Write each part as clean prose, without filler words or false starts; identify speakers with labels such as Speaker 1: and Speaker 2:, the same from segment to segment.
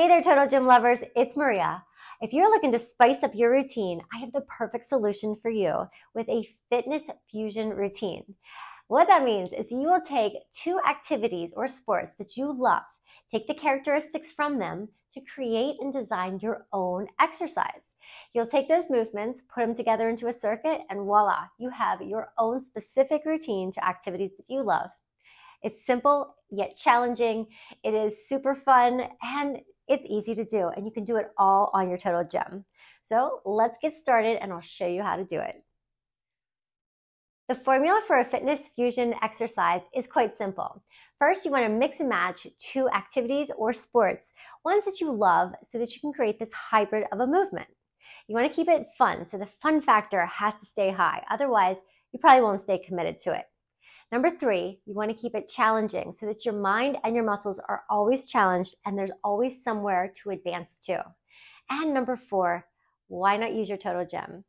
Speaker 1: Hey there, Total Gym lovers. It's Maria. If you're looking to spice up your routine, I have the perfect solution for you with a fitness fusion routine. What that means is you will take two activities or sports that you love, take the characteristics from them to create and design your own exercise. You'll take those movements, put them together into a circuit, and voila, you have your own specific routine to activities that you love. It's simple yet challenging. It is super fun and it's easy to do, and you can do it all on your Total Gym. So let's get started and I'll show you how to do it. The formula for a fitness fusion exercise is quite simple. First, you want to mix and match two activities or sports, ones that you love, so that you can create this hybrid of a movement. You want to keep it fun, so the fun factor has to stay high. Otherwise, you probably won't stay committed to it. Number three, you want to keep it challenging so that your mind and your muscles are always challenged and there's always somewhere to advance to. And number four, why not use your Total Gym?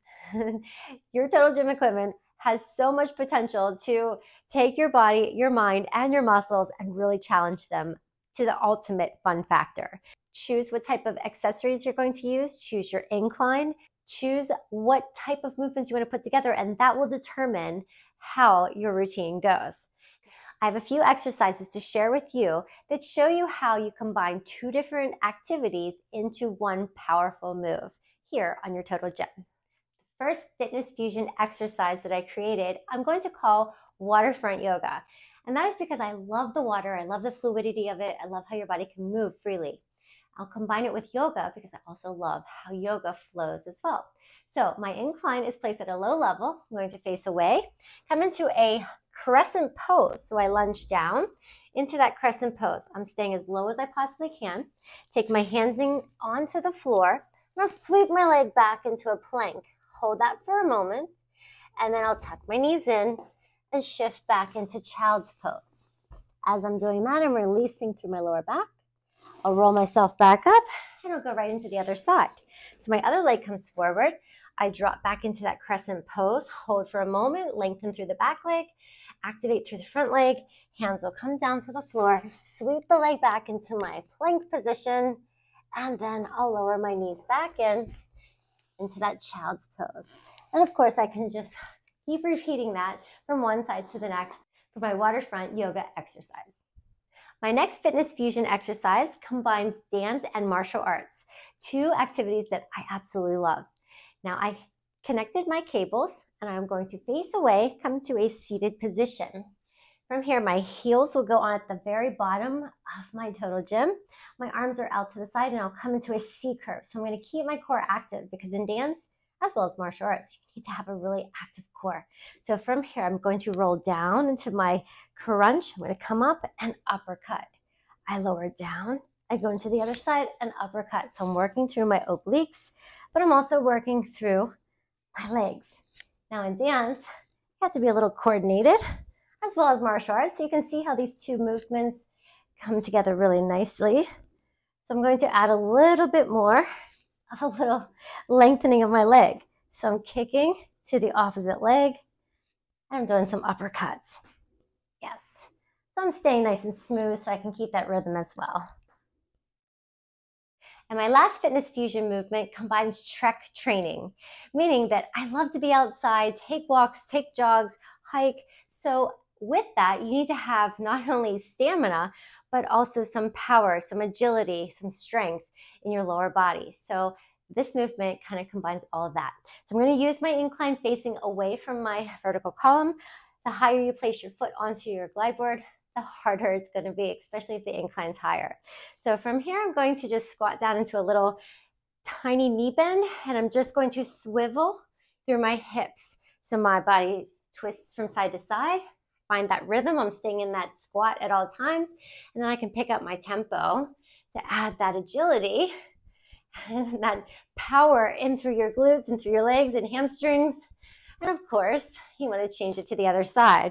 Speaker 1: Your Total Gym equipment has so much potential to take your body, your mind, and your muscles and really challenge them to the ultimate fun factor. Choose what type of accessories you're going to use, choose your incline, choose what type of movements you want to put together, and that will determine how your routine goes. I have a few exercises to share with you that show you how you combine two different activities into one powerful move here on your Total Gym. The first fitness fusion exercise that I created, I'm going to call waterfront yoga. And that is because I love the water, I love the fluidity of it, I love how your body can move freely. I'll combine it with yoga because I also love how yoga flows as well. So my incline is placed at a low level. I'm going to face away, come into a crescent pose. So I lunge down into that crescent pose. I'm staying as low as I possibly can. Take my hands onto the floor, and I'll sweep my leg back into a plank. Hold that for a moment, and then I'll tuck my knees in and shift back into child's pose. As I'm doing that, I'm releasing through my lower back. I'll roll myself back up, and I'll go right into the other side. So my other leg comes forward. I drop back into that crescent pose, hold for a moment, lengthen through the back leg, activate through the front leg, hands will come down to the floor, sweep the leg back into my plank position, and then I'll lower my knees back into that child's pose. And of course, I can just keep repeating that from one side to the next for my waterfront yoga exercise. My next fitness fusion exercise combines dance and martial arts, two activities that I absolutely love. Now I connected my cables and I'm going to face away, come to a seated position. From here, my heels will go on at the very bottom of my Total Gym. My arms are out to the side and I'll come into a C curve. So I'm going to keep my core active because in dance, as well as martial arts, you need to have a really active core. So from here, I'm going to roll down into my crunch. I'm going to come up and uppercut. I lower down. I go into the other side and uppercut. So I'm working through my obliques, but I'm also working through my legs. Now in dance, you have to be a little coordinated as well as martial arts. So you can see how these two movements come together really nicely. So I'm going to add a little bit more of a little lengthening of my leg. So I'm kicking to the opposite leg and I'm doing some uppercuts. Yes. So I'm staying nice and smooth so I can keep that rhythm as well. And my last fitness fusion movement combines trek training, meaning that I love to be outside, take walks, take jogs, hike. So with that, you need to have not only stamina, but also some power, some agility, some strength in your lower body. So this movement kind of combines all of that. So I'm going to use my incline facing away from my vertical column. The higher you place your foot onto your glide board, the harder it's going to be, especially if the incline's higher. So from here, I'm going to just squat down into a little tiny knee bend, and I'm just going to swivel through my hips. So my body twists from side to side. Find that rhythm. I'm staying in that squat at all times, and then I can pick up my tempo to add that agility and that power in through your glutes and through your legs and hamstrings. And of course, you want to change it to the other side.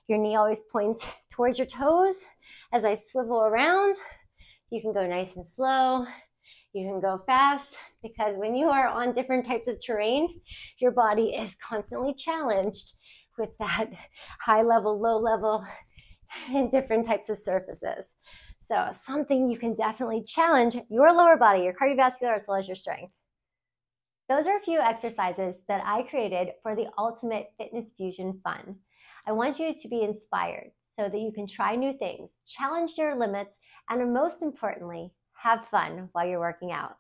Speaker 1: Your knee always points towards your toes. As I swivel around, you can go nice and slow. You can go fast, because when you are on different types of terrain, your body is constantly challenged with that high level, low level, and different types of surfaces. So something you can definitely challenge your lower body, your cardiovascular, as well as your strength. Those are a few exercises that I created for the Ultimate Fitness Fusion Fun. I want you to be inspired so that you can try new things, challenge your limits, and most importantly, have fun while you're working out.